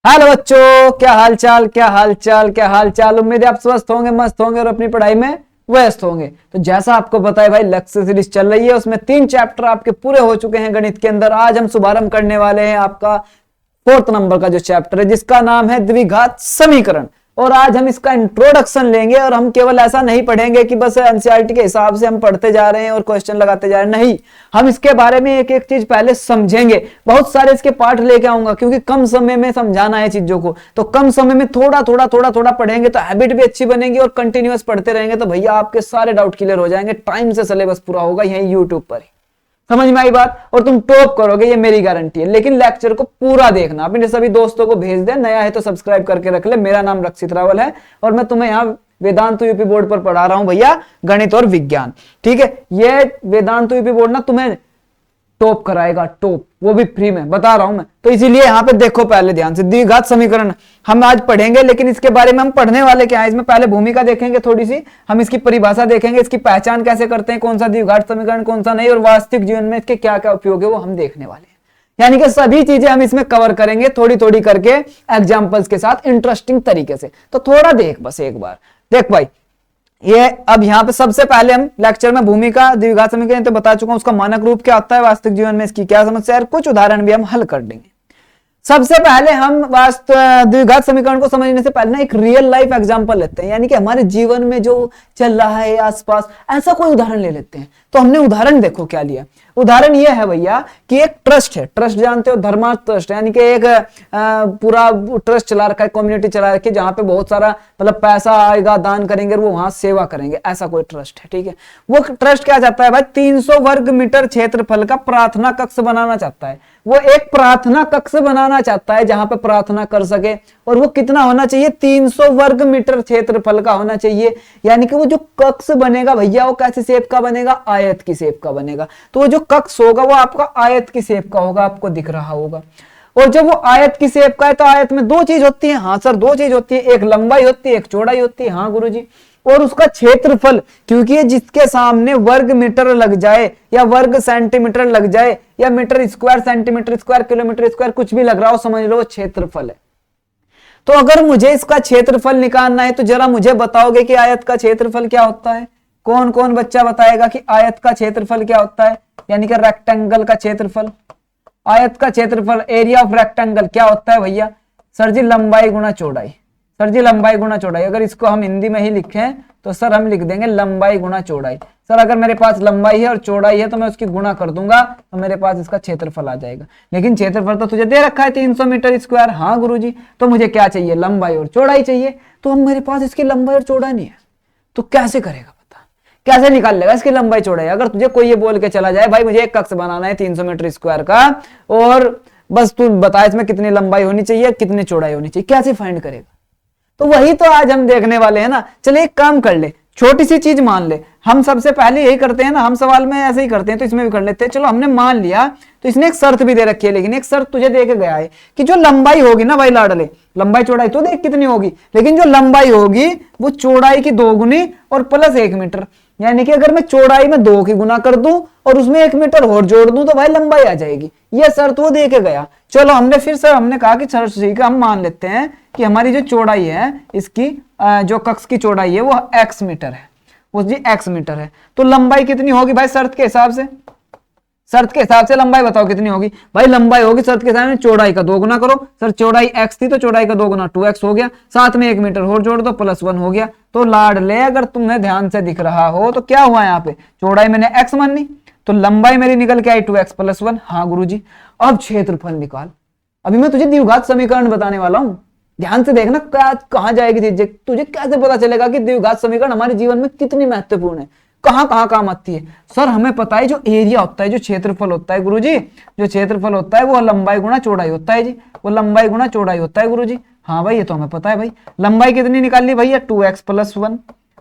Hello बच्चों, क्या हाल चाल क्या हाल चाल क्या हाल चाल। उम्मीद है आप स्वस्थ होंगे, मस्त होंगे और अपनी पढ़ाई में व्यस्त होंगे। तो जैसा आपको पता है भाई, लक्ष्य सीरीज चल रही है, उसमें 3 चैप्टर आपके पूरे हो चुके हैं गणित के अंदर। आज हम शुभारंभ करने वाले हैं आपका 4th नंबर का जो चैप्टर है, जिसका नाम है द्विघात समीकरण। और आज हम इसका इंट्रोडक्शन लेंगे और हम केवल ऐसा नहीं पढ़ेंगे कि बस एनसीईआरटी के हिसाब से हम पढ़ते जा रहे हैं और क्वेश्चन लगाते जा रहे हैं। नहीं, हम इसके बारे में एक एक चीज पहले समझेंगे। बहुत सारे इसके पार्ट लेके आऊंगा, क्योंकि कम समय में समझाना है चीजों को। तो कम समय में थोड़ा थोड़ा पढ़ेंगे तो हैबिट भी अच्छी बनेगी, और कंटिन्यूअस पढ़ते रहेंगे तो भैया आपके सारे डाउट क्लियर हो जाएंगे। टाइम से सिलेबस पूरा होगा यही यूट्यूब पर ही। समझ में आई बात? और तुम टॉप करोगे, ये मेरी गारंटी है। लेकिन लेक्चर को पूरा देखना, अपने सभी दोस्तों को भेज दे। नया है तो सब्सक्राइब करके रख ले। मेरा नाम रक्षित रावल है और मैं तुम्हें यहाँ वेदांत यूपी बोर्ड पर पढ़ा रहा हूं भैया, गणित और विज्ञान। ठीक है, ये वेदांत यूपी बोर्ड ना तुम्हें टॉप कराएगा, टॉप, वो भी फ्री में बता रहा हूं मैं। तो इसीलिए यहाँ पे देखो पहले ध्यान से, द्विघात समीकरण हम आज पढ़ेंगे। लेकिन इसके बारे में हम पढ़ने वाले क्या है, इसमें पहले भूमिका देखेंगे थोड़ी सी, हम इसकी परिभाषा देखेंगे, इसकी पहचान कैसे करते हैं, कौन सा द्विघात समीकरण कौन सा नहीं, और वास्तविक जीवन में इसके क्या क्या उपयोग है वो हम देखने वाले हैं। यानी कि सभी चीजें हम इसमें कवर करेंगे थोड़ी थोड़ी करके, एग्जाम्पल्स के साथ, इंटरेस्टिंग तरीके से। तो थोड़ा देख, बस एक बार देख भाई। ये अब यहाँ पे सबसे पहले हम लेक्चर में भूमिका द्विघात समीकरण तो बता चुका हूं, उसका मानक रूप क्या होता है, वास्तविक जीवन में इसकी क्या समस्या है, कुछ उदाहरण भी हम हल कर देंगे। सबसे पहले हम द्विघात समीकरण को समझने से पहले ना एक रियल लाइफ एग्जांपल लेते हैं, यानी कि हमारे जीवन में जो चल रहा है आसपास, ऐसा कोई उदाहरण ले लेते हैं। तो हमने उदाहरण देखो क्या लिया। उदाहरण यह है भैया कि एक ट्रस्ट है, ट्रस्ट जानते हो, धर्मार्थ ट्रस्ट, यानी कि एक पूरा ट्रस्ट चला रखा है, कम्युनिटी चला रखी है, जहां पे बहुत सारा मतलब पैसा आएगा, दान करेंगे, वो वहां सेवा करेंगे, ऐसा कोई ट्रस्ट है। ठीक है, वो ट्रस्ट क्या चाहता है भाई, 300 वर्ग मीटर क्षेत्रफल का प्रार्थना कक्ष बनाना चाहता है। वो एक प्रार्थना कक्ष बनाना चाहता है जहां पे प्रार्थना कर सके, और वो कितना होना चाहिए, 300 वर्ग मीटर क्षेत्रफल का होना चाहिए। यानी कि वो जो कक्ष बनेगा भैया, वो कैसी शेप का बनेगा, आयत की शेप का बनेगा। तो वो जो कक्ष होगा वो आपका आयत की शेप का होगा, आपको दिख रहा होगा। और जब वो आयत की शेप का है तो आयत में 2 चीज होती है। हाँ सर, 2 चीज होती है, एक लंबाई होती है, एक चौड़ाई होती है। हाँ गुरुजी। और उसका क्षेत्रफल, क्योंकि जिसके सामने वर्ग मीटर लग जाए या वर्ग सेंटीमीटर लग जाए या metre square, centimetre square, kilometre square, कुछ भी लग रहा हो, समझ लो वो क्षेत्रफल है। तो अगर मुझे इसका क्षेत्रफल निकालना है तो जरा मुझे बताओगे कि आयत का क्षेत्रफल क्या होता है। कौन कौन बच्चा बताएगा कि आयत का क्षेत्रफल क्या होता है, यानी कि रेक्टेंगल का क्षेत्रफल। आयत का क्षेत्रफल, एरिया ऑफ रेक्टेंगल क्या होता है भैया, सर जी लंबाई गुणा चौड़ाई। सर जी लंबाई गुणा चौड़ाई, अगर इसको हम हिंदी में ही लिखें तो सर हम लिख देंगे लंबाई गुणा चौड़ाई। सर अगर मेरे पास लंबाई है और चौड़ाई है तो मैं उसकी गुणा कर दूंगा तो मेरे पास इसका क्षेत्रफल आ जाएगा। लेकिन क्षेत्रफल तो तुझे दे रखा है 300 मीटर स्क्वायर। हाँ गुरुजी, तो मुझे क्या चाहिए, लंबाई और चौड़ाई चाहिए। तो हम मेरे पास इसकी लंबाई और चौड़ाई नहीं है, तो कैसे करेगा, बता कैसे निकाल लेगा इसकी लंबाई चौड़ाई। अगर तुझे कोई ये बोल के चला जाए भाई मुझे एक कक्ष बनाना है 300 मीटर स्क्वायर का, और बस तू बता इसमें कितनी लंबाई होनी चाहिए, कितनी चौड़ाई होनी चाहिए, कैसे फाइंड करेगा। तो वही तो आज हम देखने वाले हैं ना। चलिए एक काम कर ले, छोटी सी चीज मान ले। हम सबसे पहले यही करते हैं ना, हम सवाल में ऐसे ही करते हैं, तो इसमें भी कर लेते हैं। चलो हमने मान लिया, तो इसने एक शर्त भी दे रखी है, लेकिन एक शर्त तुझे दे के गया है कि जो लंबाई होगी ना भाई लाडले, लंबाई चौड़ाई तो देख कितनी होगी, लेकिन जो लंबाई होगी वो चौड़ाई की 2 गुनी और प्लस 1 मीटर। यानी कि अगर मैं चौड़ाई में 2 की गुना कर दूं और उसमें 1 मीटर और जोड़ दूं तो भाई लंबाई आ जाएगी। यह शर्त वो दे के गया। चलो हमने फिर सर हमने कहा कि सर ठीक है, हम मान लेते हैं कि हमारी जो चौड़ाई है, इसकी जो कक्ष की चौड़ाई है वो x मीटर है, वो जी x मीटर है। तो लंबाई कितनी होगी भाई शर्त के हिसाब से, शर्त के हिसाब से लंबाई बताओ कितनी होगी भाई। लंबाई होगी शर्त के हिसाब से चौड़ाई का 2 गुना करो। सर चौड़ाई x थी तो चौड़ाई का 2 गुना 2x हो गया, साथ में 1 मीटर और जोड़ दो, +1 हो गया। तो लाडले अगर तुम्हें ध्यान से दिख रहा हो तो क्या हुआ यहाँ पे, चौड़ाई मैंने x मानी तो लंबाई मेरी निकल के आई 2x + 1। हाँ गुरुजी, अब क्षेत्रफल निकाल। अभी मैं तुझे द्विघात समीकरण बताने वाला हूं, ध्यान से देखना कहां जाएगी चीजें। तुझे कैसे पता चलेगा कि द्विघात समीकरण हमारे जीवन में कितनी महत्वपूर्ण है, कहां कहां काम आती है। सर हमें पता है जो एरिया होता है, जो क्षेत्रफल होता है गुरुजी, जो क्षेत्रफल होता है वो लंबाई गुणा चौड़ाई होता है जी, वो लंबाई गुणा चौड़ाई होता है गुरुजी। हाँ भाई ये तो हमें पता है भाई। लंबाई कितनी निकालनी भैया, 2x + 1,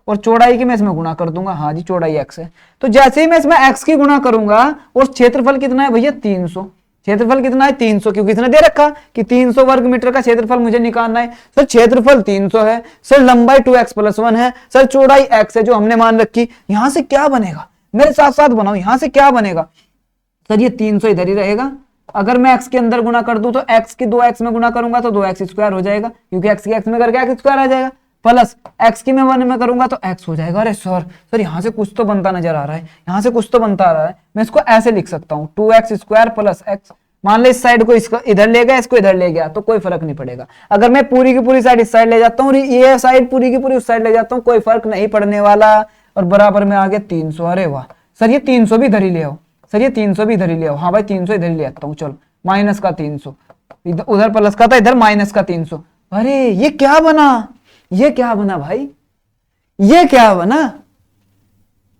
और चौड़ाई की मैं इसमें गुणा कर दूंगा। हाँ जी चौड़ाई x है, तो जैसे ही मैं इसमें x की गुणा करूंगा, और क्षेत्रफल कितना है भैया 300। क्षेत्रफल कितना है 300, क्योंकि इसने दे रखा कि 300 वर्ग मीटर का क्षेत्रफल मुझे निकालना है। सर क्षेत्रफल 300 है, सर लंबाई 2x + 1 है, सर चौड़ाई x है जो हमने मान रखी। यहां से क्या बनेगा, मेरे साथ साथ बनाओ, यहां से क्या बनेगा, सर ये 300 इधर ही रहेगा, अगर मैं x के अंदर गुना कर दूं तो x की 2x में गुना करूंगा तो 2x स्क्वायर हो जाएगा, क्योंकि x की x में करके x स्क्वायर आ जाएगा, प्लस x की मैं 1 में करूंगा तो x हो जाएगा। अरे सर यहाँ से कुछ तो बनता नजर आ रहा है, यहाँ से कुछ तो बनता आ रहा है। मैं इसको ऐसे लिख सकता हूँ 2x स्क्वायर प्लस x। मान ले इस साइड को इसको इधर ले गया, इसको इधर ले गया तो कोई फर्क नहीं पड़ेगा। अगर मैं पूरी की पूरी साइड इस साइड ले जाता हूँ, ये साइड पूरी की पूरी उस साइड ले जाता हूँ, कोई फर्क नहीं पड़ने वाला। और बराबर में आ गया 300। अरे वाह सर ये 300 भी इधर ही ले आओ, सर ये 300 भी इधर ही ले आओ। हाँ भाई 300 इधर ही ले आता हूँ, चलो माइनस का 300, उधर प्लस का था, इधर माइनस का 300। अरे ये क्या बना, ये क्या बना भाई, ये क्या बना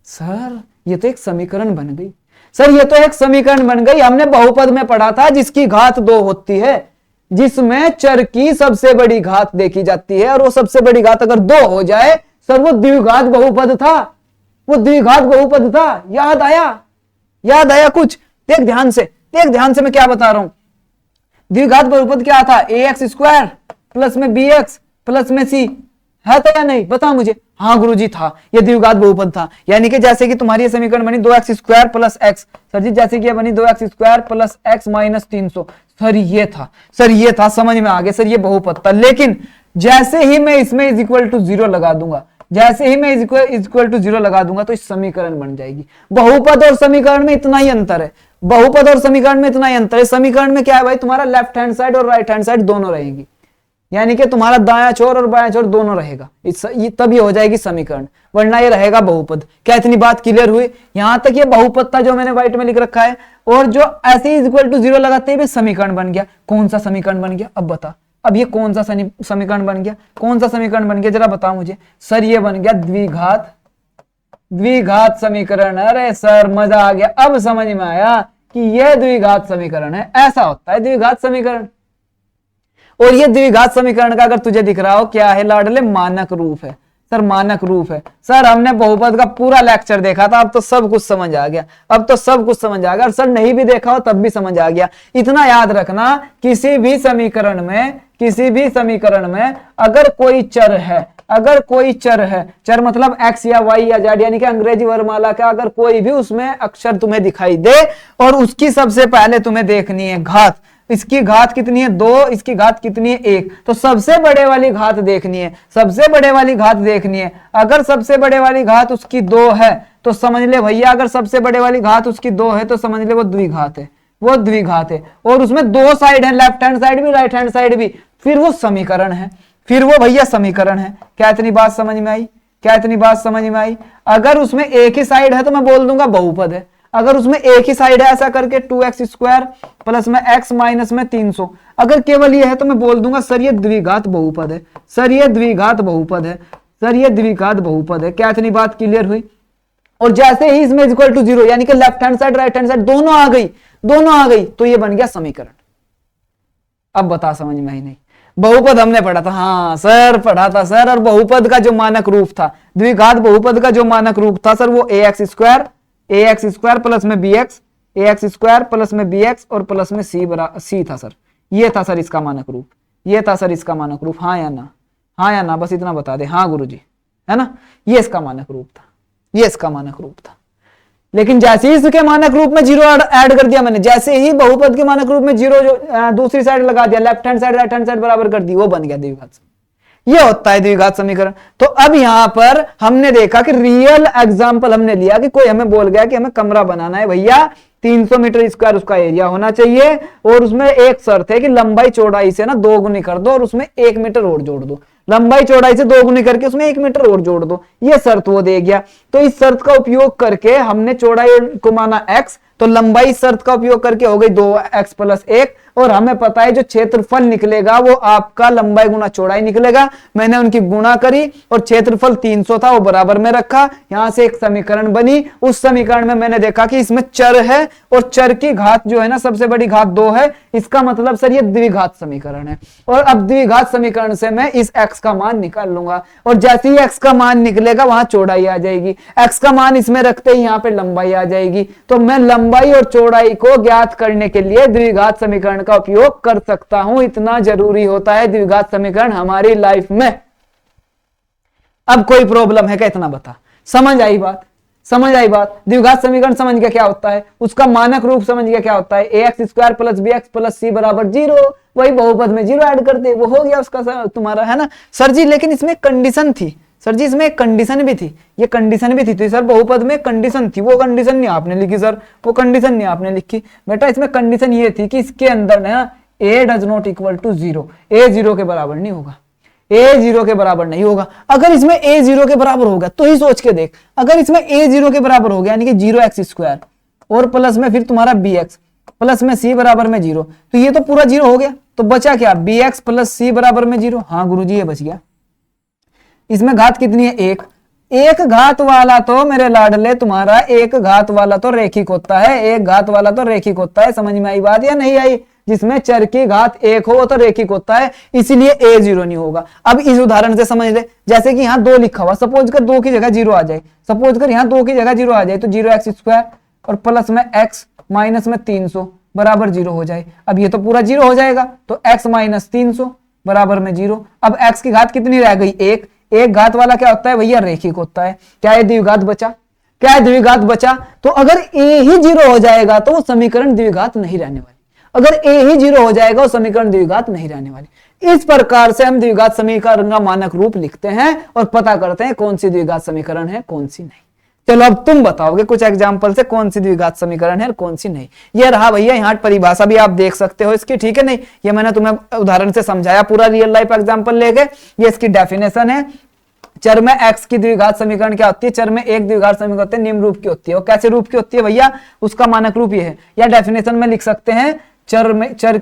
सर, ये तो एक समीकरण बन गई। सर ये तो एक समीकरण बन गई। हमने बहुपद में पढ़ा था जिसकी घात 2 होती है, जिसमें चर की सबसे बड़ी घात देखी जाती है, और वो सबसे बड़ी घात अगर 2 हो जाए सर वो द्विघात बहुपद था, वो द्विघात बहुपद था। याद आया, याद आया कुछ? देख ध्यान से, देख ध्यान से मैं क्या बता रहा हूं। द्विघात बहुपद क्या था? ax स्क्वायर प्लस में bx प्लस में c है तो या नहीं, बता मुझे। हाँ गुरुजी था, ये द्विघात बहुपद था। यानी कि जैसे कि तुम्हारी ये समीकरण बनी 2x square plus x, sir ji जैसे कि ये बनी 2x square plus x minus 300, sir ये था, सर ये था, समझ में आ गया सर, ये बहुपद था। लेकिन जैसे ही मैं इसमें इज इक्वल टू 0 लगा दूंगा, जैसे ही मैं इक्वल टू 0 लगा दूंगा तो इस समीकरण बन जाएगी। बहुपद और समीकरण में इतना ही अंतर है, बहुपद और समीकरण में इतना ही अंतर है। समीकरण में क्या है भाई, तुम्हारा लेफ्ट हैंड साइड और राइट हैंड साइड दोनों रहेगी, यानी कि तुम्हारा दायां छोर और बायां छोर दोनों रहेगा, तब ये हो जाएगी समीकरण, वरना ये रहेगा बहुपद। क्या इतनी बात क्लियर हुई? यहां तक ये बहुपद था जो मैंने व्हाइट में लिख रखा है, और जो ऐसे ही इक्वल टू 0 लगाते ही समीकरण बन गया। कौन सा समीकरण बन गया अब बता, अब ये कौन सा समीकरण बन गया, कौन सा समीकरण बन गया जरा बता मुझे। सर ये बन गया द्विघात समीकरण। अरे सर मजा आ गया, अब समझ में आया कि यह द्विघात समीकरण है, ऐसा होता है द्विघात समीकरण। और ये द्विघात समीकरण का अगर तुझे दिख रहा हो क्या है लाडले, मानक रूप है। सर मानक रूप है। सर हमने बहुपद का पूरा लेक्चर देखा था, अब तो सब कुछ समझ आ गया, अब तो सब कुछ समझ आ गया। और सर नहीं भी देखा हो तब भी समझ आ गया। इतना याद रखना, किसी भी समीकरण में अगर कोई चर है, अगर कोई चर है, चर मतलब x या y या z, यानी कि अंग्रेजी वर्णमाला का अगर कोई भी उसमें अक्षर तुम्हें दिखाई दे और उसकी सबसे पहले तुम्हें देखनी है घात, इसकी घात कितनी है 2, इसकी घात कितनी है 1, तो सबसे बड़े वाली घात देखनी है, सबसे बड़े वाली घात देखनी है। अगर सबसे बड़े वाली घात उसकी 2 है तो समझ ले भैया, अगर सबसे बड़े वाली घात उसकी 2 है तो समझ ले वो द्विघात है, वो द्विघात है। और उसमें 2 साइड है, लेफ्ट हैंड साइड भी राइट हैंड साइड भी, फिर वो समीकरण है, फिर वो भैया समीकरण है। क्या इतनी बात समझ में आई, क्या इतनी बात समझ में आई? अगर उसमें एक ही साइड है तो मैं बोल दूंगा बहुपद है, अगर उसमें एक ही साइड है ऐसा करके 2x स्क्वायर प्लस में x माइनस में 300, अगर केवल ये है तो मैं बोल दूंगा सर ये द्विघात बहुपद है, सर ये द्विघात बहुपद है, सर ये द्विघात बहुपद है। क्या इतनी बात क्लियर हुई? और जैसे ही इसमें इक्वल टू 0 यानी कि left hand side right hand side दोनों आ गई, दोनों आ गई तो ये बन गया समीकरण। अब बता समझ में आई नहीं? बहुपद हमने पढ़ा था, हाँ सर पढ़ा था सर। और बहुपद का जो मानक रूप था, द्विघात बहुपद का जो मानक रूप था सर, वो ax स्क्वायर प्लस में bx, ax स्क्वायर प्लस में bx और प्लस में c था सर। ये था सर इसका मानक रूप, ये था सर इसका मानक रूप। हाँ या ना, हाँ या ना, बस इतना बता दे। हाँ गुरुजी, है ना, ये इसका मानक रूप था, ये इसका मानक रूप था। लेकिन जैसे ही इसके मानक रूप में 0 ऐड कर दिया मैंने, जैसे ही बहुपद के मानक रूप में 0 जो दूसरी साइड लगा दिया, left hand side right hand side बराबर कर दी, वो बन गया द्विघात। ये होता है द्विघात समीकरण। तो अब यहां पर हमने देखा कि रियल एग्जांपल हमने लिया कि कोई हमें बोल गया कि हमें कमरा बनाना है भैया, 300 मीटर स्क्वायर उसका एरिया होना चाहिए, और उसमें एक शर्त है कि लंबाई चौड़ाई से ना 2 गुनी कर दो और उसमें 1 मीटर और जोड़ दो, लंबाई चौड़ाई से 2 गुनी करके उसमें 1 मीटर और जोड़ दो। ये शर्त वो दे गया। तो इस शर्त का उपयोग करके हमने चौड़ाई को माना x, तो लंबाई शर्त का उपयोग करके हो गई 2x प्लस 1, और हमें पता है जो क्षेत्रफल निकलेगा वो आपका लंबाई गुना चौड़ाई निकलेगा। मैंने उनकी गुणा करी और क्षेत्रफल 300 था वो बराबर में रखा, यहां से एक समीकरण बनी। उस समीकरण में मैंने देखा कि इसमें चर है और चर की घात जो है ना सबसे बड़ी घात 2 है, इसका मतलब सर ये द्विघात समीकरण है। और अब द्विघात समीकरण से मैं इस x का मान निकाल लूंगा, और जैसे ही x का मान निकलेगा वहां चौड़ाई आ जाएगी, x का मान इसमें रखते ही यहां पे लंबाई आ जाएगी। तो मैं लंबाई और चौड़ाई को ज्ञात करने के लिए द्विघात समीकरण का उपयोग कर सकता हूं। इतना जरूरी होता है द्विघात समीकरण हमारी लाइफ में। अब कोई प्रॉब्लम है क्या? इतना बता, समझ आई बात? समझ आई बात? द्विघात समीकरण समझ गया क्या होता है, उसका मानक रूप समझ गया क्या होता है, ax square plus B X plus C बराबर 0। वही बहुपद में 0 ऐड कर दे, वो हो गया उसका तुम्हारा, है ना सर जी। लेकिन इसमें कंडीशन थी सर जी, इसमें एक कंडीशन भी थी, ये कंडीशन भी थी, तो सर बहुपद में कंडीशन थी, वो कंडीशन नहीं आपने लिखी सर, वो कंडीशन नहीं आपने लिखी बेटा। इसमें कंडीशन ये थी कि इसके अंदर ना a does not equal to 0, a 0 के बराबर नहीं होगा, a 0 के बराबर नहीं होगा। अगर इसमें a 0 के बराबर होगा तो ही सोच के देख, अगर इसमें a 0 के बराबर हो गया यानी कि 0x स्क्वायर और प्लस में फिर तुम्हारा bx प्लस में c बराबर में 0, तो ये तो पूरा 0 हो गया, तो बचा क्या, bx प्लस c बराबर में 0। हाँ गुरुजी ये बच गया। इसमें घात कितनी है, एक घात वाला तो मेरे लाडले तुम्हारा एक घात वाला तो रैखिक होता है, एक घात वाला तो रैखिक होता है। समझ में आई बात या नहीं आई? जिसमें चर की घात 1 हो तो रैखिक होता है, इसीलिए a 0 नहीं होगा। अब इस उदाहरण से समझ ले, जैसे कि यहाँ 2 लिखा हुआ, सपोज कर 2 की जगह 0 आ जाए, सपोज कर यहाँ 2 की जगह 0 आ जाए, तो 0x स्क्वायर और प्लस में x माइनस में 300 बराबर 0 हो जाए। अब ये तो पूरा 0 हो जाएगा, तो x माइनस 300 बराबर में 0। अब x की घात कितनी रह गई, एक घात वाला क्या होता है भैया, रैखिक होता है। क्या है, द्विघात बचा, क्या है, द्विघात बचा। तो अगर a ही 0 हो जाएगा तो वो समीकरण द्विघात नहीं रहने वाली, अगर a ही 0 हो जाएगा वो समीकरण द्विघात नहीं रहने वाली। इस प्रकार से हम द्विघात समीकरण का मानक रूप लिखते हैं और पता करते हैं कौन सी द्विघात समीकरण है कौन सी नहीं। चलो अब तुम बताओगे कुछ एग्जांपल से कौन सी द्विघात समीकरण है और कौन सी नहीं। ये रहा भैया, यहाँ परिभाषा भी आप देख सकते हो इसकी, ठीक है नहीं, ये मैंने तुम्हें उदाहरण से समझाया पूरा रियल लाइफ एग्जांपल लेके। ये इसकी डेफिनेशन है, चर में x की द्विघात समीकरण क्या होती है, चर में एक द्विघात समीकरण होती है, निम्न रूप की होती है। और कैसे रूप की होती है भैया, उसका मानक रूप ये है, या डेफिनेशन में लिख सकते हैं, चर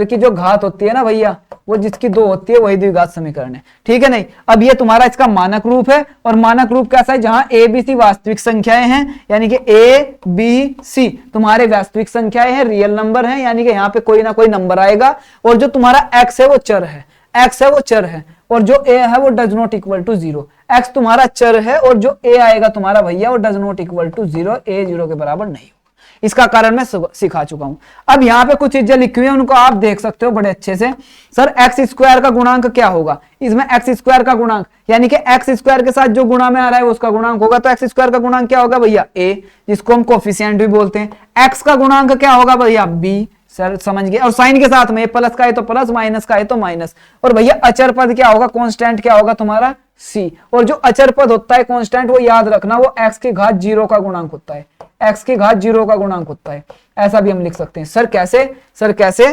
की जो घात होती है ना भैया, वो जिसकी 2 होती है वही द्विघात समीकरण है, ठीक है नहीं। अब ये तुम्हारा इसका मानक रूप है, और मानक रूप कैसा है, जहां a b c वास्तविक संख्याएं हैं, यानी कि a b c तुम्हारे वास्तविक संख्याएं हैं, रियल नंबर हैं, यानी कि यहाँ पे कोई ना कोई नंबर आएगा, और जो तुम्हारा x है वो चर है, x है वो चर है, और जो a है वो does not equal to 0। x तुम्हारा चर है और जो a आएगा तुम्हारा भैया वो does not equal to 0, a 0 के बराबर नहीं होगा। इसका कारण मैं सिखा चुका हूं। अब यहाँ पे कुछ चीजें लिखी हुई हैं, उनको आप देख सकते हो बड़े अच्छे से। सर एक्स स्क्वायर का गुणांक क्या होगा, इसमें एक्स स्क्वायर का गुणांक यानी कि एक्स स्क्वायर के साथ जो गुणा में आ रहा है उसका गुणांक होगा, तो एक्स स्क्वायर का गुणांक क्या होगा भैया, a, जिसको हम कोफिशिएंट भी बोलते हैं। एक्स का गुणांक क्या होगा भैया, b, सर समझ गए। और साइन के साथ में प्लस का है तो प्लस, माइनस का है तो माइनस। और भैया अचर पद क्या होगा, कांस्टेंट क्या होगा तुम्हारा c। और जो अचर पद होता है कांस्टेंट, वो याद रखना वो x की घात 0 का गुणांक होता है, x की घात 0 का गुणांक होता है। ऐसा भी हम लिख सकते हैं। सर कैसे, सर कैसे,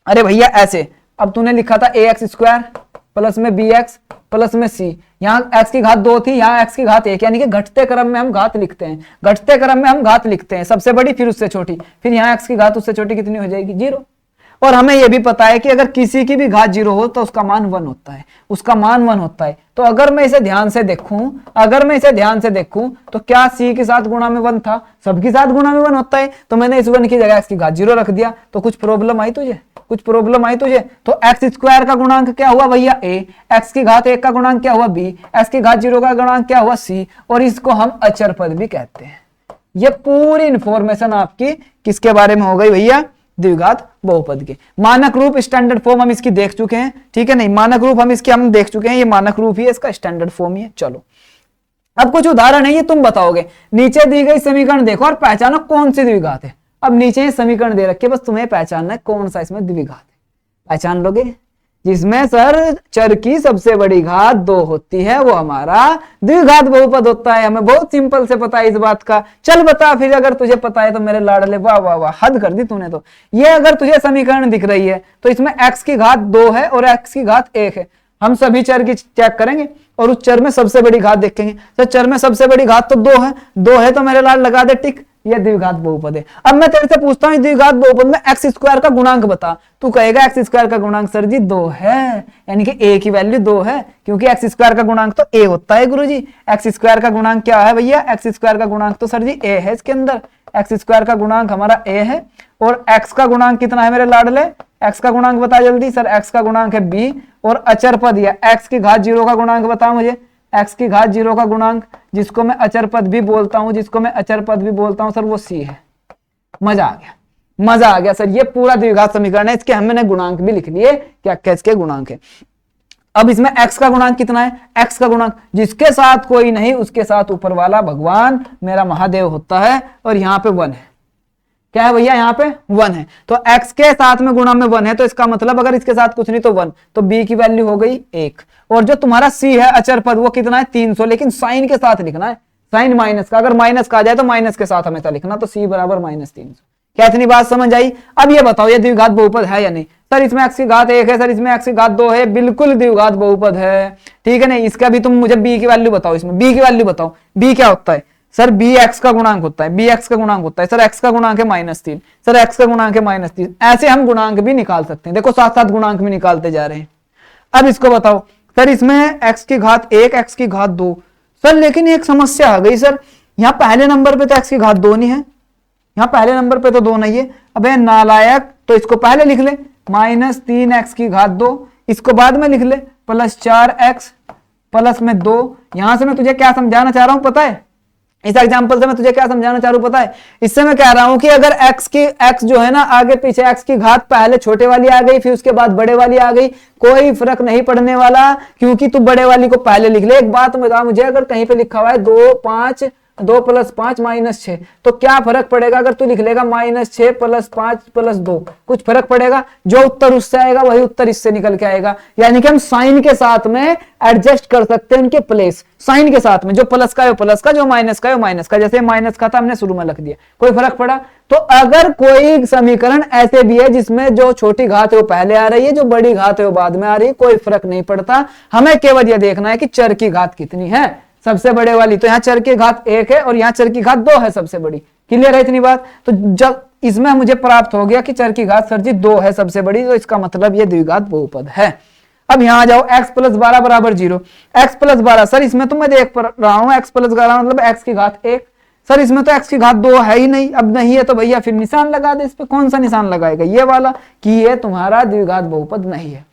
अरे भैया ऐसे, अब तूने लिखा था ax स्क्वायर प्लस में bx प्लस में c, यहाँ x की घात 2 थी, यहाँ x की घात 1, यानी कि घटते क्रम में हम घात लिखते हैं, घटते क्रम में हम घात लिखते हैं, सबसे बड़ी फिर उससे छोटी, फिर यहाँ x की घात उससे छोटी कितनी हो जाएगी, 0। और हमें यह भी पता है कि अगर किसी की भी घात 0 हो तो उसका मान 1 होता है, उसका मान 1 होता है। तो अगर मैं इसे ध्यान से देखूं, अगर मैं इसे ध्यान से देखूं तो क्या c के साथ गुणा में 1 था, सबके साथ गुणा में 1 होता है, तो मैंने इस 1 की जगह x की घात 0 रख दिया। तो कुछ प्रॉब्लम आई तुझे, कुछ प्रॉब्लम आई तुझे? तो एक्स स्क्वायर का गुणांक क्या हुआ भैया a, x की घात 1 का गुणांक क्या हुआ b, x की घात 0 का गुणांक क्या हुआ c, और इसको हम अचर पद भी कहते हैं। ये पूरी इंफॉर्मेशन आपकी किसके बारे में हो गई भैया, द्विघात बहुपद के। मानक रूप स्टैंडर्ड फॉर्म हम इसकी देख चुके हैं, ठीक है नहीं, मानक रूप हम देख चुके हैं, ये मानक रूप ही है, इसका स्टैंडर्ड फॉर्म ही है। चलो अब कुछ उदाहरण है, ये तुम बताओगे। नीचे दी गई समीकरण देखो और पहचानो कौन सी द्विघात है। अब नीचे ये समीकरण दे रखे, बस तुम्हें पहचानना है कौन सा इसमें द्विघात है। पहचान लोगे, जिसमें सर चर की सबसे बड़ी घात 2 होती है वो हमारा द्विघात बहुपद होता है। हमें बहुत सिंपल से पता है इस बात का। चल बता फिर, अगर तुझे पता है तो मेरे लाडले, वाह वाह वाह, हद कर दी तूने तो। ये अगर तुझे समीकरण दिख रही है तो इसमें x की घात 2 है और x की घात 1 है। हम सभी चर की चेक करेंगे और उस चर में सबसे बड़ी घात देखेंगे। तो चर में सबसे बड़ी घात तो 2 है, 2 है तो मेरे लाड लगा दे टिक, यह द्विघात बहुपद है। अब मैं तेरे से पूछता हूं द्विघात बहुपद में एक्स स्क्वायर का गुणांक बता। तू कहेगा एक्स स्क्वायर का गुणांक सर जी 2 है, यानी कि a की वैल्यू 2 है, क्योंकि एक्स स्क्वायर का गुणांक तो a होता है गुरुजी। एक्स स्क्वायर का गुणांक क्या है भैया, एक्स स्क्वायर का गुणांक तो सर जी a है, इसके अंदर एक्स स्क्वायर का गुणांक हमारा a है। और x का गुणांक कितना है मेरे लाडले, x का गुणांक बता जल्दी। सर x का गुणांक है b, और अचर पद या x की घात 0 का गुणांक बता मुझे। x की घात 0 का गुणांक, जिसको मैं अचर पद भी बोलता हूं, जिसको मैं अचर पद भी बोलता हूं सर, वो c है। मजा आ गया, मजा आ गया सर। ये पूरा द्विघात समीकरण है, इसके हमने गुणांक भी लिख लिए, क्या क्या इसके गुणांक है। अब इसमें x का गुणांक कितना है, x का गुणांक जिसके साथ कोई नहीं उसके साथ ऊपर वाला भगवान मेरा महादेव होता है, और यहाँ पे 1 है। क्या है भैया, यहाँ पे 1 है, तो x के साथ में गुणा में 1 है, तो इसका मतलब अगर इसके साथ कुछ नहीं तो 1, तो b की वैल्यू हो गई 1। और जो तुम्हारा c है अचर पद वो कितना है 300, लेकिन साइन के साथ लिखना है, साइन माइनस का, अगर माइनस का आ जाए तो माइनस के साथ हमेशा लिखना, तो c बराबर -300। क्या इतनी बात समझ आई? अब ये बताओ ये द्विघात बहुपद है या नहीं? सर इसमें x की घात 1 है, सर इसमें x की घात 2 है, बिल्कुल द्विघात बहुपद है, ठीक है नहीं। इसका भी तुम मुझे b की वैल्यू बताओ, इसमें b की वैल्यू बताओ, b क्या होता है? सर b x का गुणांक होता है, b x का गुणांक होता है, सर x का गुणांक है -3, सर x का गुणांक है -3। ऐसे हम गुणांक भी निकाल सकते हैं, देखो साथ साथ गुणांक भी निकालते जा रहे हैं। अब इसको बताओ सर इसमें x की घात 1, x की घात 2, सर लेकिन एक समस्या आ गई सर, यहाँ पहले नंबर पे तो x की घात 2 नहीं है, यहाँ पहले नंबर पे तो 2 नहीं है। अबे नालायक, तो इसको पहले लिख ले -3x की घात 2, इसको बाद में लिख ले +4x प्लस में 2। यहां से मैं तुझे क्या समझाना चाह रहा हूं पता है? इस एग्जांपल से मैं तुझे क्या समझाना चाह रहा हूं पता है? इससे मैं कह रहा हूं कि अगर x जो है ना आगे पीछे x की घात पहले छोटे वाली आ गई फिर उसके बाद बड़े वाली आ गई, कोई फर्क नहीं पड़ने वाला, क्योंकि तू बड़े वाली को पहले लिख ले। एक बात बता मुझे, अगर कहीं पे लिखा हुआ है 2 + 5 -6, तो क्या फर्क पड़ेगा अगर तू लिख लेगा -6 + 5 + 2? कुछ फर्क पड़ेगा? जो उत्तर उससे आएगा वही उत्तर इससे निकल के आएगा। यानी कि हम साइन के साथ में एडजस्ट कर सकते हैं उनके प्लेस, साइन के साथ में, जो प्लस का है वो प्लस का, जो माइनस का है वो माइनस का। जैसे माइनस का था हमने शुरू में लिख दिया, कोई फर्क पड़ा? तो अगर कोई समीकरण ऐसे भी है जिसमें जो छोटी घात है वो पहले आ रही है, जो बड़ी घात है वो बाद में आ रही है, कोई फर्क नहीं पड़ता। हमें केवल यह देखना है कि चर की घात कितनी है, सबसे बड़े वाली। तो यहाँ चर की घात 1 है और यहाँ चर की घात 2 है, सबसे बड़ी। क्लियर है इतनी बात? तो जब इसमें मुझे प्राप्त हो गया कि चर की घात सर जी 2 है सबसे बड़ी, तो इसका मतलब ये द्विघात बहुपद है। अब यहाँ आ जाओ, x + 12 = 0, x + 12, सर इसमें तो मैं देख रहा हूँ x + 12 मतलब x की घात 1, सर इसमें तो x की घात 2 है ही नहीं। अब नहीं है तो भैया फिर निशान लगा दे इस पे। कौन सा निशान लगाएगा? ये वाला, कि ये तुम्हारा द्विघात बहुपद नहीं है।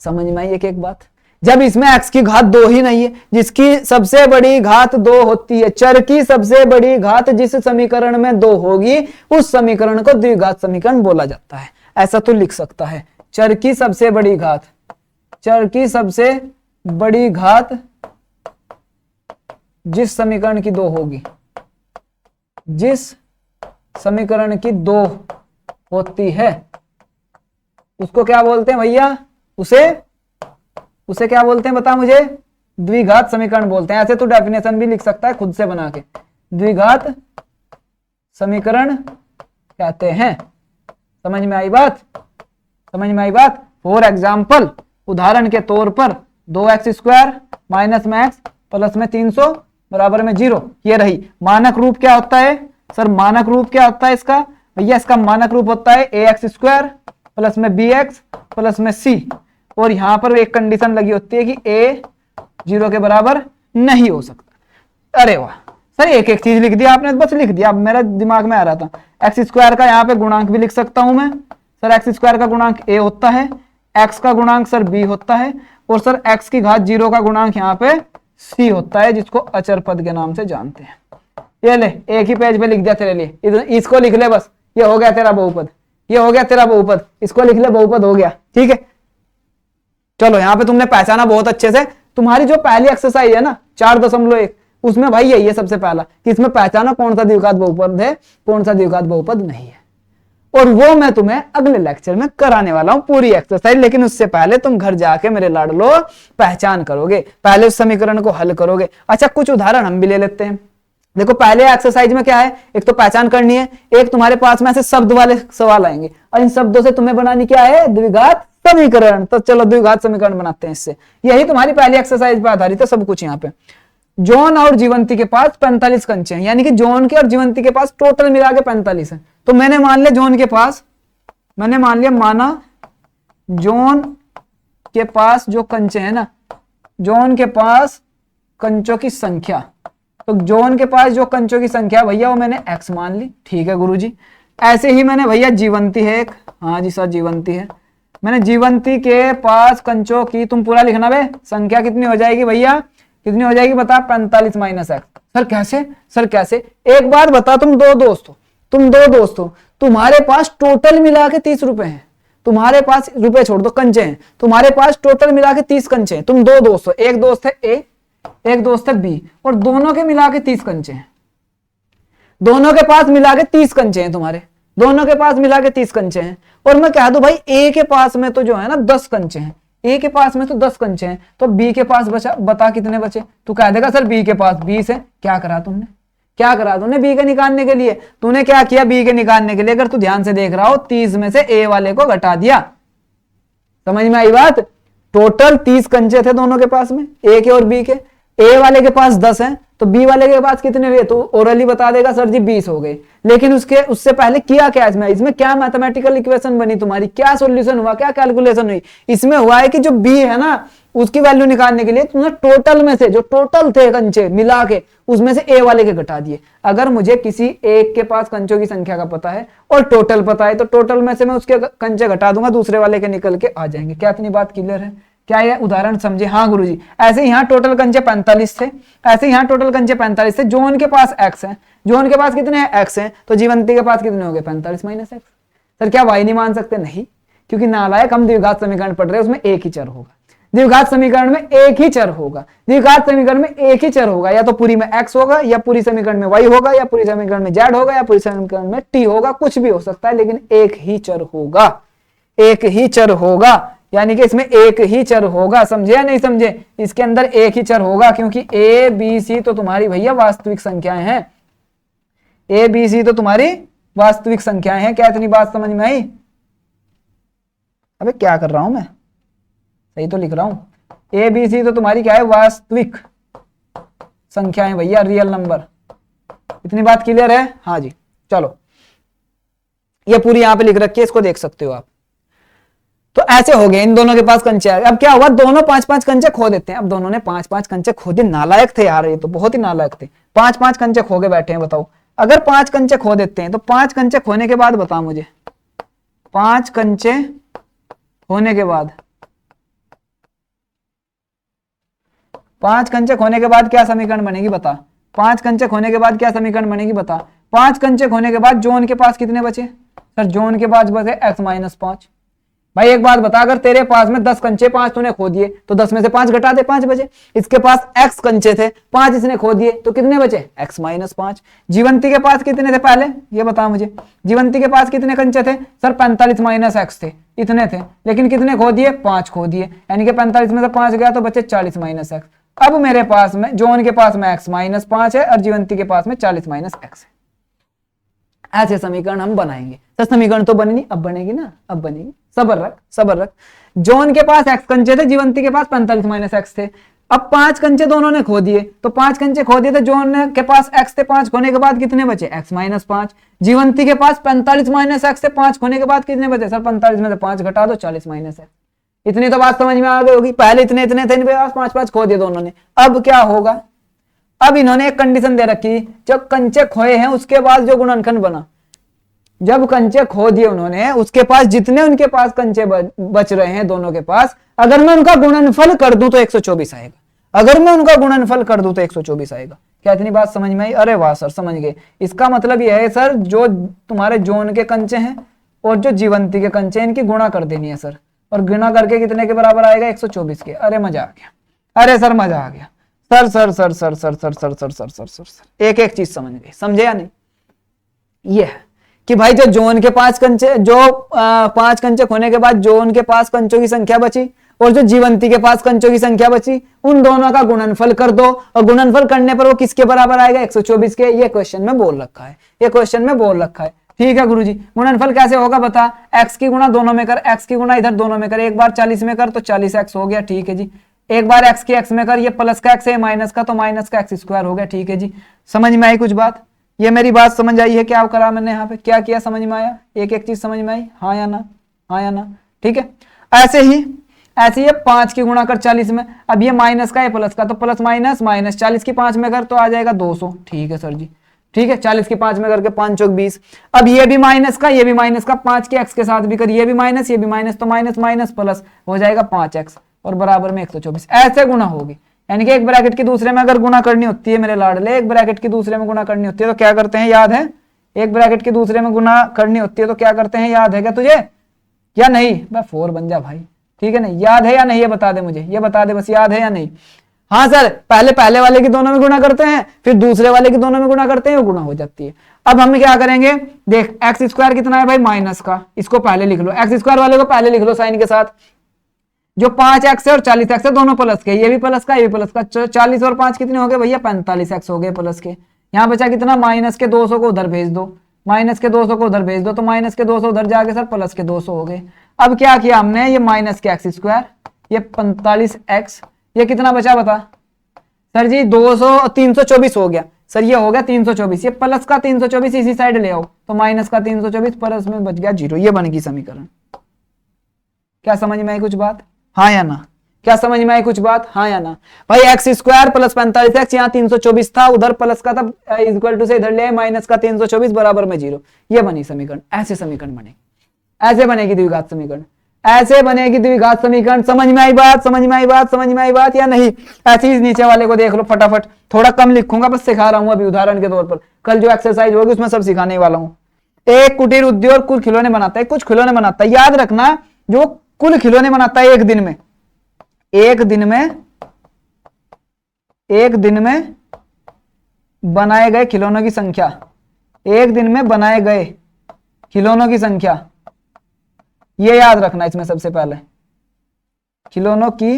समझ में आई एक बात? जब इसमें x की घात 2 ही नहीं है, जिसकी सबसे बड़ी घात 2 होती है, चर की सबसे बड़ी घात जिस समीकरण में 2 होगी उस समीकरण को द्विघात समीकरण बोला जाता है। ऐसा तो लिख सकता है, चर की सबसे बड़ी घात, चर की सबसे बड़ी घात जिस समीकरण की 2 होगी, जिस समीकरण की 2 होती है उसको क्या बोलते हैं भैया? उसे क्या बोलते हैं बता मुझे? द्विघात समीकरण बोलते हैं। ऐसे तो डेफिनेशन भी लिख सकता है खुद से बना के, द्विघात समीकरण कहते हैं। समझ में आई बात? समझ में आई बात? फॉर एग्जाम्पल, उदाहरण के तौर पर 2x² माइनस में x प्लस में 300 बराबर में 0, ये रही। मानक रूप क्या होता है सर? मानक रूप क्या होता है इसका? भैया इसका मानक रूप होता है ax² प्लस में bx प्लस में c, और यहां पर एक कंडीशन लगी होती है कि a 0 के बराबर नहीं हो सकता। अरे वाह सर, एक एक चीज लिख दिया आपने, बस लिख दिया। अब मेरा दिमाग में आ रहा था x² का यहाँ पे गुणांक भी लिख सकता हूं मैं। सर x² का गुणांक a होता है, x का गुणांक सर b होता है, और सर x की घात 0 का गुणांक यहाँ पे c होता है, जिसको अचर पद के नाम से जानते हैं। ये ले, एक ही पेज पे लिख दिया तेरे लिए, इसको लिख ले बस, ये हो गया तेरा बहुपद, ये हो गया तेरा बहुपद, इसको लिख ले, बहुपद हो गया। ठीक है, चलो यहाँ पे तुमने पहचाना बहुत अच्छे से। तुम्हारी जो पहली एक्सरसाइज है ना 4.1, उसमें भाई यही है सबसे पहला कि इसमें पहचाना कौन सा द्विघात बहुपद है, कौन सा द्विघात बहुपद नहीं है, और वो मैं तुम्हें अगले लेक्चर में कराने वाला हूं पूरी एक्सरसाइज। लेकिन उससे पहले तुम घर जाके मेरे लाडलो पहचान करोगे, पहले उस समीकरण को हल करोगे। अच्छा, कुछ उदाहरण हम भी ले लेते हैं। देखो पहले एक्सरसाइज में क्या है, एक तो पहचान करनी है, एक तुम्हारे पास में ऐसे शब्द वाले सवाल आएंगे और इन शब्दों से तुम्हें बनानी क्या है, द्विघात समीकरण। तो चलो द्विघात समीकरण बनाते हैं इससे। यही तुम्हारी पहली एक्सरसाइज पे आधारित है सब कुछ। यहाँ पे जॉन और जीवंती के पास 45 कंचे हैं, यानी कि जॉन के और जीवंती के पास टोटल मिला के 45 है। तो मैंने मान लिया जॉन के पास, मैंने मान लिया माना जॉन के पास जो कंचे हैं ना, जॉन के पास कंचों की संख्या, तो जॉन के पास जो कंचों की संख्या भैया वो मैंने x मान ली। ठीक है गुरुजी। ऐसे ही मैंने भैया जीवंती है एक, हाँ जी सर जीवंती है, मैंने जीवंती के पास कंचों की, तुम पूरा लिखना बे, संख्या कितनी हो जाएगी भैया, कितनी हो जाएगी बता, 45 माइनस x। सर कैसे, सर कैसे? एक बात बता, तुम दो दोस्त हो, तुम्हारे पास टोटल मिला के 30 रुपए हैं, तुम्हारे पास रुपए छोड़ दो, कंचे हैं तुम्हारे पास, टोटल मिला के 30 कंचे हैं, तुम दो दोस्त हो, एक दोस्त है ए, एक दोस्त है बी, और दोनों के मिला के 30 कंचे हैं, दोनों के पास मिला के 30 कंचे हैं तुम्हारे, दोनों के पास मिला के 30 कंचे हैं। और मैं कह दूं भाई ए के पास में तो जो है ना 10 कंचे हैं, ए के पास में तो 10 कंचे हैं, तो बी के पास बचा, बता कितने बचे? तू कह देगा सर बी के पास 20 है। क्या करा तुमने, क्या करा तूने बी के निकालने के लिए? तूने क्या किया बी के निकालने के लिए? अगर तू ध्यान से देख रहा हो 30 में से ए वाले को घटा दिया। समझ में आई बात? टोटल 30 कंचे थे दोनों के पास में, ए के और बी के। ए वाले के पास 10 है, तो बी वाले के पास कितने हुए? तो ओरली बता देगा सर जी 20 हो गए। लेकिन उससे पहले किया क्या इसमें क्या मैथमेटिकल इक्वेशन बनी तुम्हारी, क्या सॉल्यूशन हुआ, क्या कैलकुलेशन हुई? इसमें हुआ है कि जो बी है ना उसकी वैल्यू निकालने के लिए तुमने टोटल में से जो टोटल थे कंचे मिला के उसमें से ए वाले के घटा दिए। अगर मुझे किसी एक के पास कंचों की संख्या का पता है और टोटल पता है तो टोटल में से मैं उसके कंचे घटा दूंगा, दूसरे वाले के निकल के आ जाएंगे। क्या इतनी बात क्लियर है? क्या ये उदाहरण समझे? हाँ गुरुजी, ऐसे यहाँ टोटल कंचे 45 थे, ऐसे यहाँ टोटल कंचे 45 थे। जोन के पास x है, जोन के पास कितने हैं? x हैं, तो जीवंती के पास कितने हो गए? 45 माइनस एक्स। सर क्या y नहीं मान सकते? नहीं, क्योंकि नालायक हम द्विघात समीकरण पढ़ रहे हैं, उसमें एक ही चर होगा। द्विघात समीकरण में एक ही चर होगा, द्विघात समीकरण में एक ही चर होगा, या तो पूरी में x होगा, या पूरी समीकरण में y होगा, या पूरी समीकरण में z होगा, या पूरी समीकरण में t होगा, कुछ भी हो सकता है, लेकिन एक ही चर होगा, एक ही चर होगा। यानी कि इसमें एक ही चर होगा, समझे या नहीं समझे? इसके अंदर एक ही चर होगा, क्योंकि ए बी सी तो तुम्हारी भैया वास्तविक संख्याएं हैं, ए बी सी तो तुम्हारी वास्तविक संख्याएं हैं। क्या इतनी बात समझ में आई? अबे क्या कर रहा हूं मैं, सही तो लिख रहा हूं। ए बी सी तो तुम्हारी क्या है? वास्तविक संख्याएं भैया, रियल नंबर। इतनी बात क्लियर है? हाँ जी, चलो ये पूरी यहां पे लिख रखी है, इसको देख सकते हो आप। तो ऐसे हो गए, इन दोनों के पास कंचे आ गए। अब क्या हुआ, दोनों 5-5 कंचे खो देते हैं। अब दोनों ने 5-5 कंचे खो दिए, नालायक थे यार, ये तो बहुत ही नालायक थे। 5-5 कंचे खो के बैठे हैं, बताओ अगर 5 कंचे खो देते हैं तो 5 कंचे खोने के बाद बता मुझे, 5 कंचे होने के बाद, 5 कंचे खोने के बाद क्या समीकरण बनेगी बता? 5 कंचे खोने के बाद क्या समीकरण बनेगी बता? 5 कंचे खोने के बाद जोन के पास कितने बचे? सर जोन के पास बचे x-5। भाई एक बात बता, अगर तेरे पास में 10 कंचे, 5 तूने खो दिए, तो 10 में से 5 घटा दे, 5 बचे। इसके पास x कंचे थे, 5 इसने खो दिए, तो कितने बचे? x-5। जीवंती के पास कितने थे पहले ये बता मुझे? जीवंती के पास कितने कंचे थे? सर 45 माइनस x थे, इतने थे, लेकिन कितने खो दिए? 5 खो दिए, यानी कि 45 में से 5 गया तो बचे 40 माइनस x। अब मेरे पास में जोन के पास में x-5 है और जीवंती के पास में 40 माइनस x है। ऐसे समीकरण हम बनाएंगे। तो समीकरण तो बनी नहीं, अब बनेगी ना, अब बनेगी, सबर रख, सबर रख। जोन के पास x कंचे थे, जीवंती के पास 45 माइनस x थे। अब 5 कंचे दोनों ने खो दिए, तो 5 कंचे खो दिए, तो जोन के पास x थे, 5 खोने के बाद कितने बचे? x-5। जीवंती के पास 45 माइनस x थे, 5 खोने के बाद कितने बचे? सर 45 में से 5 घटा दो, 40 माइनस x। इतनी तो बात समझ में आ गई होगी। पहले इतने इतने थे, इनके पास 5-5 खो दिए दोनों ने। अब क्या होगा? अब इन्होंने एक कंडीशन दे रखी, जब कंचे खोए हैं उसके बाद जो गुणनखंड बना, जब कंचे खो दिए उन्होंने, उसके पास जितने उनके पास कंचे बच रहे हैं दोनों के पास, अगर मैं उनका गुणनफल कर दूं तो 124 आएगा। अगर मैं उनका गुणनफल कर दूं तो 124 आएगा। क्या इतनी बात समझ में आई? अरे वाह सर, समझ गए। इसका मतलब यह है सर, जो तुम्हारे जोन के कंचे हैं और जो जीवंती के कंचे हैं, इनकी गुणा कर देनी है सर, और गुणा करके कितने के बराबर आएगा? 124 के। अरे मजा आ गया, अरे सर मजा आ गया। Sir sir sir sir sir sir sir sir sir sir sir sir एक एक चीज समझ गए, समझे या नहीं? ये है कि भाई जो जोन के 5 कंचे, जो 5 कंचे खोने के बाद जोन के पास कंचों की संख्या बची और जो जीवंती के पास कंचों की संख्या बची, उन दोनों का गुणनफल कर दो, और गुणनफल करने पर वो किसके बराबर आएगा? 124 के। ये क्वेश्चन में बोल रखा है, ये क्वेश्चन में बोल रखा है। ठीक है गुरुजी, गुणनफल कैसे होगा बता? x की गुणा दोनों में कर, x की गुणा इधर दोनों में कर, एक बार 40 में कर तो 40x हो गया। ठीक है जी, एक बार x की x में कर, ये प्लस का x है, माइनस का, तो माइनस का x² हो गया। ठीक है जी, समझ में आई कुछ बात? ये मेरी बात समझ आई है? क्या करा मैंने यहाँ पे, क्या किया, समझ में आया? एक एक चीज समझ में आई? हाँ या ना, हाँ या ना? ठीक है, ऐसे ही ये 5 की गुणा कर 40 में, अब ये माइनस का है प्लस का, तो प्लस माइनस माइनस, 40 की 5 में कर तो आ जाएगा 200। ठीक है सर जी, ठीक है, 40 की 5 में करके 5 चौक 20। अब ये भी माइनस का, ये भी माइनस का, 5 के x के साथ भी कर, ये भी माइनस, ये भी माइनस, तो माइनस माइनस प्लस हो जाएगा 5x और बराबर में 124। ऐसे गुणा होगी, यानी कि एक ब्रैकेट की दूसरे में अगर गुणा करनी होती है मेरे लाडले, एक ब्रैकेट की दूसरे में गुणा करनी होती है तो क्या करते हैं, याद है? एक ब्रैकेट की दूसरे में गुणा करनी होती है तो क्या करते हैं, याद है क्या तुझे? या नहीं? भाई 4 बन जा भाई, ठीक है ना? याद है या नहीं ये बता दे मुझे, ये बता दे बस, याद है या नहीं? हाँ सर, पहले वाले की दोनों में गुणा करते हैं, फिर दूसरे वाले की दोनों में गुणा करते हैं, वो गुणा हो जाती है। अब हम क्या करेंगे, देख एक्स स्क्वायर कितना है भाई माइनस का, इसको पहले लिख लो, एक्स स्क्वायर वाले को पहले लिख लो साइन के साथ। जो 5x है और 40x है दोनों प्लस के, ये भी प्लस का ये भी प्लस का, 40 और 5 कितने हो गए भैया 45x हो गए प्लस के। यहाँ बचा कितना, माइनस के 200 को उधर भेज दो, माइनस के 200 को उधर भेज दो, तो माइनस के 200 उधर जाके सर प्लस के 200 हो गए। अब क्या किया हमने, ये माइनस के एक्स स्क्वायर, ये 45x, ये कितना बचा बता सर जी, 200 324 हो गया सर, ये हो गया 324, ये प्लस का 324 इसी साइड ले आओ, तो माइनस का 324 प्लस में बच गया 0, ये बनेगी समीकरण। क्या समझ में आई कुछ बात, हाँ या ना? क्या समझ में आई कुछ बात, हाँ या ना? भाई एक्स स्क्वायर प्लस 45x, यहाँ 324 था, उधर प्लस का था, इक्वल टू से इधर ले माइनस का 324 बराबर में 0, ये बनी समीकरण। ऐसे समीकरण बनेगी, ऐसे बनेगी द्विघात समीकरण, ऐसे बनेगी द्विघात समीकरण। समझ में आई बात, समझ में आई बात, समझ में आई बात या नहीं? ऐसे ही नीचे वाले को देख लो फटाफट, थोड़ा कम लिखूंगा, बस सिखा रहा हूं अभी उदाहरण के तौर पर, कल जो एक्सरसाइज होगी उसमें सब सिखाने वाला हूं। एक कुटीर उद्योग कुल खिलौने बनाता है, कुछ खिलौने बनाता है, याद रखना जो कुल खिलौने बनाता है एक दिन में, एक दिन में बनाए गए खिलौनों की संख्या, एक दिन में बनाए गए खिलौनों की संख्या, ये याद रखना। इसमें सबसे पहले खिलौनों की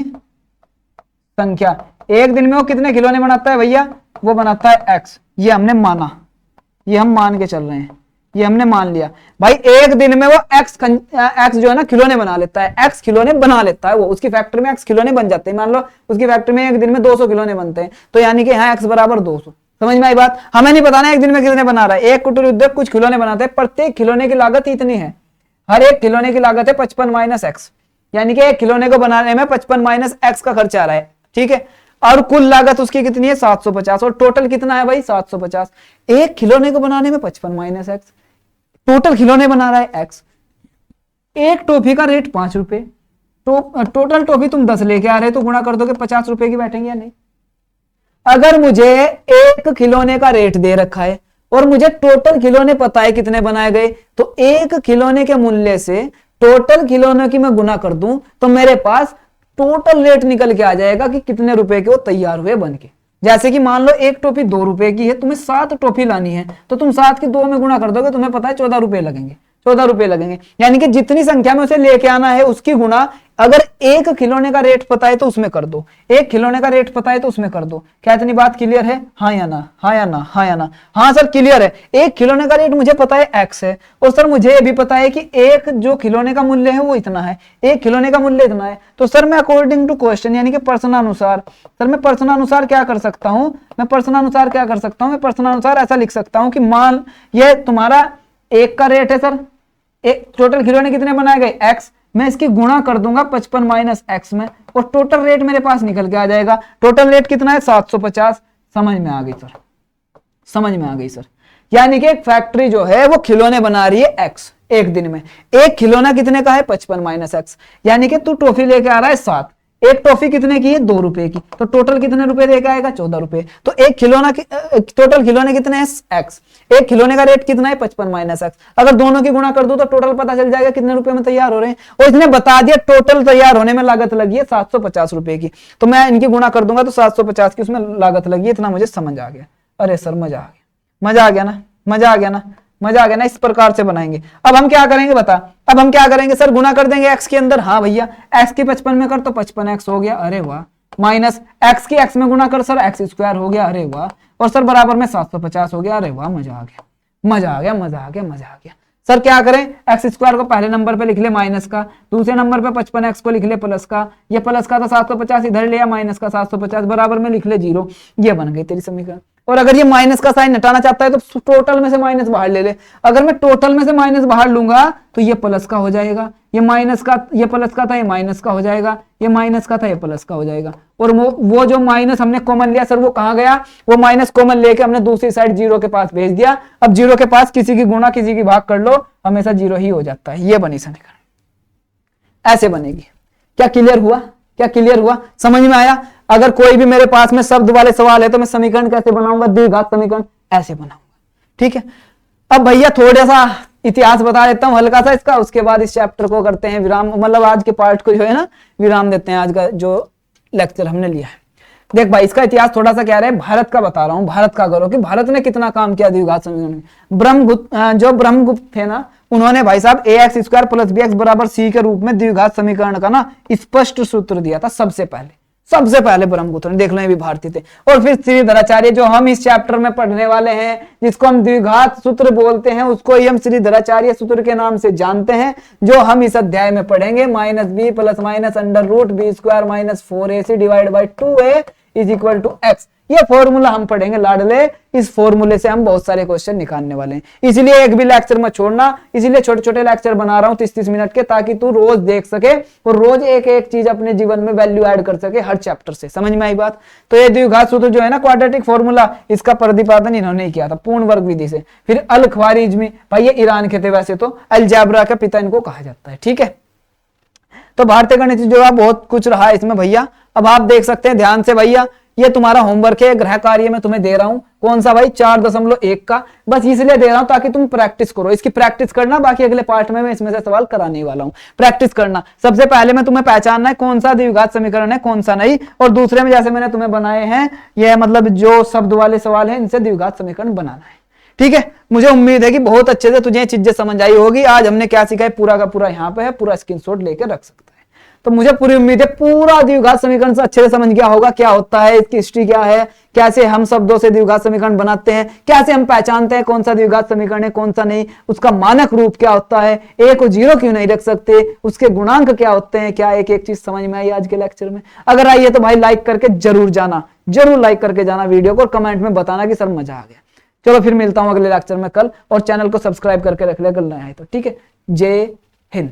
संख्या, एक दिन में वो कितने खिलौने बनाता है भैया, वो बनाता है x, ये हमने माना, ये हम मान के चल रहे हैं, ये हमने मान लिया भाई। एक दिन में वो x जो है ना खिलौने बना लेता है, x खिलौने बना लेता है वो, उसकी फैक्ट्री में x खिलौने बन जाते हैं। मान लो उसकी फैक्ट्री में एक दिन में 200 खिलौने बनते हैं, तो यानी कि यहाँ x बराबर 200। समझ में आई बात? हमें नहीं बताना एक दिन में कितने बना रहा है, एक कुटीर उद्योग कुछ खिलौने बनाते हैं, प्रत्येक खिलौने की लागत इतनी है, हर एक खिलौने की लागत है 55 माइनस एक्स, यानी कि एक खिलौने को बनाने में 55 माइनस एक्स का खर्चा आ रहा है, ठीक है। और कुल लागत उसकी कितनी है 750, और टोटल कितना है भाई 750। एक खिलौने को बनाने में 55 माइनस एक्स, टोटल खिलौने बना रहा है एक्स। एक टॉफी का रेट 5 रुपए, तो टोटल टॉफी तुम 10 लेके आ रहे हो तो गुणा कर दोगे 50 रुपए की बैठेंगे या नहीं? अगर मुझे एक खिलौने का रेट दे रखा है और मुझे टोटल खिलौने पता है कितने बनाए गए, तो एक खिलौने के मूल्य से टोटल खिलौनों की मैं गुना कर दूं तो मेरे पास टोटल रेट निकल के आ जाएगा कि कितने रुपए के वो तैयार हुए बन के। जैसे कि मान लो एक टोपी 2 रुपए की है, तुम्हें 7 टोपी लानी है, तो तुम 7 की 2 में गुणा कर दोगे, तुम्हें पता है 14 रुपए लगेंगे, 14 रुपए लगेंगे। यानी कि जितनी संख्या में उसे लेके आना है उसकी गुणा, अगर एक खिलौने का रेट पता है तो उसमें कर दो, एक खिलौने का रेट पता है तो उसमें कर दो। क्या इतनी बात क्लियर है? हाँ या ना, हाँ या ना, हाँ या ना? हाँ सर क्लियर है। एक खिलौने का रेट मुझे पता है एक्स है, और सर मुझे ये भी पता है कि एक जो खिलौने का मूल्य है वो इतना है, एक खिलौने का मूल्य इतना है। तो सर मैं अकॉर्डिंग टू क्वेश्चन यानी कि प्रश्नानुसार, सर मैं प्रश्नानुसार क्या कर सकता हूं, मैं प्रश्नानुसार क्या कर सकता हूं, मैं प्रश्नानुसार ऐसा लिख सकता हूं कि मान ये तुम्हारा एक का रेट है सर, एक टोटल खिलौने कितने बनाए गए एक्स, मैं इसकी गुणा कर दूंगा 55 माइनस एक्स में, और टोटल रेट मेरे पास निकल के आ जाएगा। टोटल रेट कितना है 750। समझ में आ गई सर? समझ में आ गई सर? यानी कि एक फैक्ट्री जो है वो खिलौने बना रही है एक्स एक दिन में, एक खिलौना कितने का है 55 माइनस एक्स, यानी कि तू टॉफी लेके आ रहा है 7, एक टॉफी कितने की है 2 रुपए की, तो टोटल कितने रुपए लेके आएगा 14 रुपए। तो एक खिलौना टोटल खिलौने कितने हैं एक्स, एक खिलौने का रेट कितना है 55 माइनस एक्स, अगर दोनों की गुणा कर दो तो टोटल पता चल जाएगा कितने रुपए में तैयार हो रहे हैं। और इसने बता दिया टोटल तैयार होने में लागत लगी है 750 रुपए की, तो मैं इनकी गुणा कर दूंगा तो 750 की उसमें लागत लगी है। इतना मुझे समझ आ गया। अरे सर मजा आ गया, मजा आ गया ना, मजा आ गया ना, मजा आ गया ना? इस प्रकार से बनाएंगे। अब हम क्या करेंगे बता, अब हम क्या करेंगे सर, गुना कर देंगे x के अंदर। हाँ भैया, x की 55 में कर तो 55x हो गया, अरे वाह, माइनस x की x में गुना कर सर x स्क्वायर हो गया, अरे वाह, और सर बराबर में 750 हो गया, अरे वाह, मजा आ गया, मजा आ गया, मजा आ गया, मजा आ गया। सर क्या करें, एक्स स्क्वायर को पहले नंबर पे लिख ले माइनस का, दूसरे नंबर पे 55x को लिख ले प्लस का, ये प्लस का था 750 इधर लिया, माइनस का 750 बराबर में लिख ले 0, ये बन गई तेरी समीकरण। और अगर ये माइनस का साइन हटाना चाहता है तो टोटल में से माइनस बाहर ले ले, अगर मैं टोटल में से माइनस बाहर लूंगा तो ये प्लस का हो जाएगा, ये माइनस का, ये प्लस का था ये माइनस का हो जाएगा, ये माइनस का था ये प्लस का हो जाएगा। और वो जो माइनस हमने कॉमन लिया सर वो कहाँ गया, वो माइनस कॉमन लेके हमने दूसरी साइड 0 के पास भेज दिया। अब 0 के पास किसी की गुणा किसी की भाग कर लो, हमेशा 0 ही हो जाता है। ये बनी समीकरण, ऐसे बनेगी। क्या क्लियर हुआ? क्या क्लियर हुआ? समझ में आया? अगर कोई भी मेरे पास में शब्द वाले सवाल है तो मैं समीकरण कैसे बनाऊंगा, द्विघात समीकरण ऐसे बनाऊंगा, ठीक है। अब भैया थोड़ा सा इतिहास बता देता हूँ हल्का सा इसका, उसके बाद इस चैप्टर को करते हैं विराम, मतलब आज के पार्ट को जो है ना विराम देते हैं, आज का जो लेक्चर हमने लिया है। देख भाई इसका इतिहास थोड़ा सा क्या रहा है, भारत का बता रहा हूँ, भारत का करो कि भारत ने कितना काम किया द्विघात समीकरण में। जो ब्रह्मगुप्त थे ना, उन्होंने भाई साहब ax स्क्वायर प्लस bx बराबर c के रूप में द्विघात समीकरण का ना स्पष्ट सूत्र दिया था सबसे पहले ब्रह्मगुप्त ने, देख लो ये भी भारतीय थे। और फिर श्रीधराचार्य जो हम इस चैप्टर में पढ़ने वाले हैं, जिसको हम द्विघात सूत्र बोलते हैं, उसको ही हम श्रीधराचार्य सूत्र के नाम से जानते हैं, जो हम इस अध्याय में पढ़ेंगे। Minus b plus minus under root b square minus 4ac divide by 2a is equal to x। ये फॉर्मूला हम पढ़ेंगे लाडले, इस फॉर्मूले से हम बहुत सारे क्वेश्चन निकालने वाले हैं, इसलिए एक भी लेक्चर मत छोड़ना। इसलिए छोटे छोटे लेक्चर बना रहा हूं 30-30 मिनट के, ताकि तू रोज देख सके और रोज एक एक चीज अपने जीवन में वैल्यू ऐड कर सके हर चैप्टर से। समझ में आई बात? तो ये द्विघात सूत्र जो है ना, क्वाड्रेटिक फॉर्मूला, इसका प्रतिपादन इन्होंने किया था पूर्ण वर्ग विधि से। फिर अल ख्वारिज्मी, भाई ये ईरान के थे, वैसे तो अलजेब्रा का पिता इनको कहा जाता है। ठीक है, तो भारतीय गणित जो है बहुत कुछ रहा है इसमें भैया। अब आप देख सकते हैं ध्यान से भैया, ये तुम्हारा होमवर्क है, गृह कार्य में तुम्हें दे रहा हूं। कौन सा भाई? 4.1 का, बस इसलिए दे रहा हूं ताकि तुम प्रैक्टिस करो, इसकी प्रैक्टिस करना। बाकी अगले पार्ट में मैं इसमें से सवाल कराने वाला हूं, प्रैक्टिस करना। सबसे पहले में तुम्हें पहचानना है कौन सा द्विघात समीकरण है, कौन सा नहीं। और दूसरे में जैसे मैंने तुम्हें बनाए हैं, ये मतलब जो शब्द वाले सवाल है, इनसे द्विघात समीकरण बनाना है। ठीक है, मुझे उम्मीद है कि बहुत अच्छे से तुझे चीजें समझ आई होगी। आज हमने क्या सीखा है पूरा का पूरा यहाँ पे है, पूरा स्क्रीनशॉट लेकर रख सकता है। तो मुझे पूरी उम्मीद है पूरा द्विघात समीकरण से अच्छे से समझ गया होगा, क्या होता है, इसकी हिस्ट्री क्या है, कैसे हम शब्दों से द्विघात समीकरण बनाते हैं, कैसे हम पहचानते हैं कौन सा द्विघात समीकरण है कौन सा नहीं, उसका मानक रूप क्या होता है, a को 0 क्यों नहीं रख सकते, उसके गुणांक क्या होते हैं, क्या एक एक चीज समझ में आई आज के लेक्चर में? अगर आई है तो भाई लाइक करके जरूर जाना, जरूर लाइक करके जाना वीडियो को, और कमेंट में बताना कि सर मजा आ गया। चलो फिर मिलता हूं अगले लेक्चर में कल, और चैनल को सब्सक्राइब करके रख ले अगर नया है तो। ठीक है, जय हिंद।